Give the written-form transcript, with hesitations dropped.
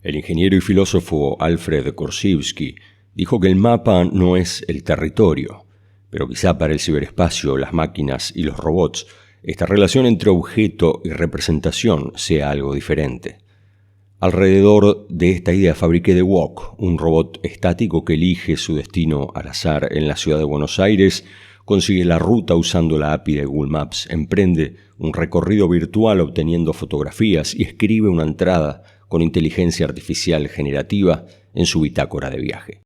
El ingeniero y filósofo Alfred Korzybski dijo que el mapa no es el territorio, pero quizá para el ciberespacio, las máquinas y los robots, esta relación entre objeto y representación sea algo diferente. Alrededor de esta idea fabriqué The Walk, un robot estático que elige su destino al azar en la ciudad de Buenos Aires, consigue la ruta usando la API de Google Maps, emprende un recorrido virtual obteniendo fotografías y escribe una entrada con inteligencia artificial generativa en su bitácora de viaje.